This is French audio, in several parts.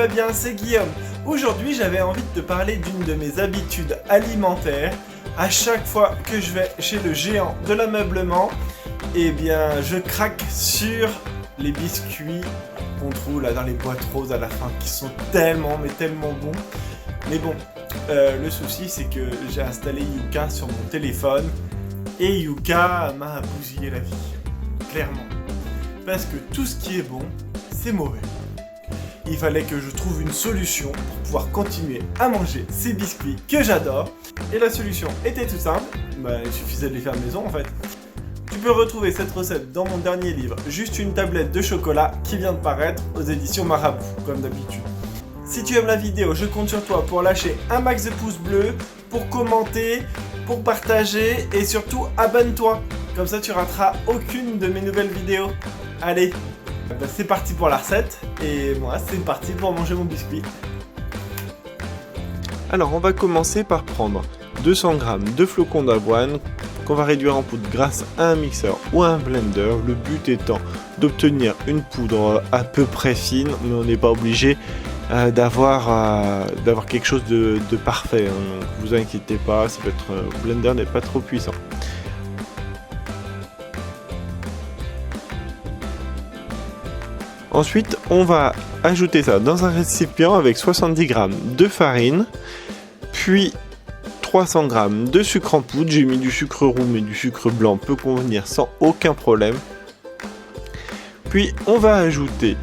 va bien, c'est Guillaume. Aujourd'hui, j'avais envie de te parler d'une de mes habitudes alimentaires. À chaque fois que je vais chez le géant de l'ameublement, eh bien, je craque sur les biscuits qu'on trouve là dans les boîtes roses à la fin, qui sont tellement, mais tellement bons. Mais bon, le souci, c'est que j'ai installé Yuka sur mon téléphone et Yuka m'a bousillé la vie, clairement. Parce que tout ce qui est bon, c'est mauvais. Il fallait que je trouve une solution pour pouvoir continuer à manger ces biscuits que j'adore. Et la solution était tout simple, il suffisait de les faire maison en fait. Tu peux retrouver cette recette dans mon dernier livre, Juste une tablette de chocolat, qui vient de paraître aux éditions Marabout, comme d'habitude. Si tu aimes la vidéo, je compte sur toi pour lâcher un max de pouces bleus, pour commenter, pour partager et surtout abonne-toi. Comme ça tu rateras aucune de mes nouvelles vidéos. Allez, c'est parti pour la recette et moi c'est parti pour manger mon biscuit. Alors on va commencer par prendre 200 g de flocons d'avoine qu'on va réduire en poudre grâce à un mixeur ou à un blender. Le but étant d'obtenir une poudre à peu près fine, mais on n'est pas obligé d'avoir quelque chose de parfait, hein. Donc vous inquiétez pas, ça peut être, le blender n'est pas trop puissant. Ensuite, on va ajouter ça dans un récipient avec 70 g de farine, puis 300 g de sucre en poudre. J'ai mis du sucre roux, mais du sucre blanc peut convenir sans aucun problème. Puis, on va ajouter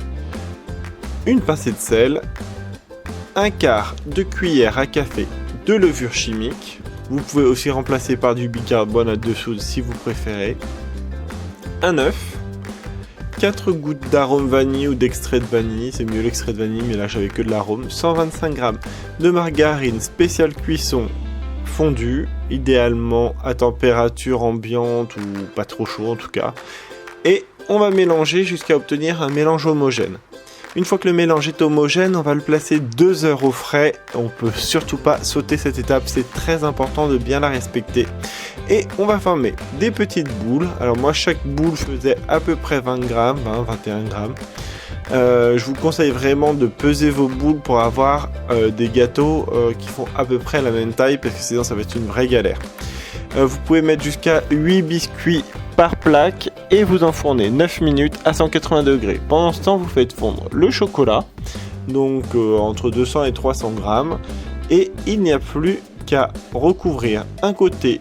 une pincée de sel, un quart de cuillère à café de levure chimique. Vous pouvez aussi remplacer par du bicarbonate de soude si vous préférez. Un œuf. 4 gouttes d'arôme vanille ou d'extrait de vanille, c'est mieux l'extrait de vanille, mais là j'avais que de l'arôme. 125 g de margarine spéciale cuisson fondue, idéalement à température ambiante ou pas trop chaud en tout cas. Et on va mélanger jusqu'à obtenir un mélange homogène. Une fois que le mélange est homogène, on va le placer 2 heures au frais. On peut surtout pas sauter cette étape, c'est très important de bien la respecter. Et on va former des petites boules. Alors moi, chaque boule faisait à peu près 20 g, 21 g. Je vous conseille vraiment de peser vos boules pour avoir des gâteaux qui font à peu près la même taille, parce que sinon ça va être une vraie galère. Vous pouvez mettre jusqu'à 8 biscuits par plaque et vous enfournez 9 minutes à 180 degrés. Pendant ce temps, vous faites fondre le chocolat, donc entre 200 et 300 grammes, et il n'y a plus qu'à recouvrir un côté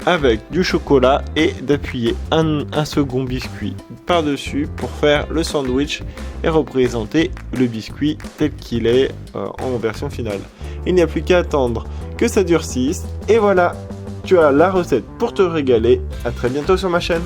avec du chocolat et d'appuyer un second biscuit par-dessus pour faire le sandwich et représenter le biscuit tel qu'il est en version finale. Il n'y a plus qu'à attendre que ça durcisse et voilà, tu as la recette pour te régaler. À très bientôt sur ma chaîne.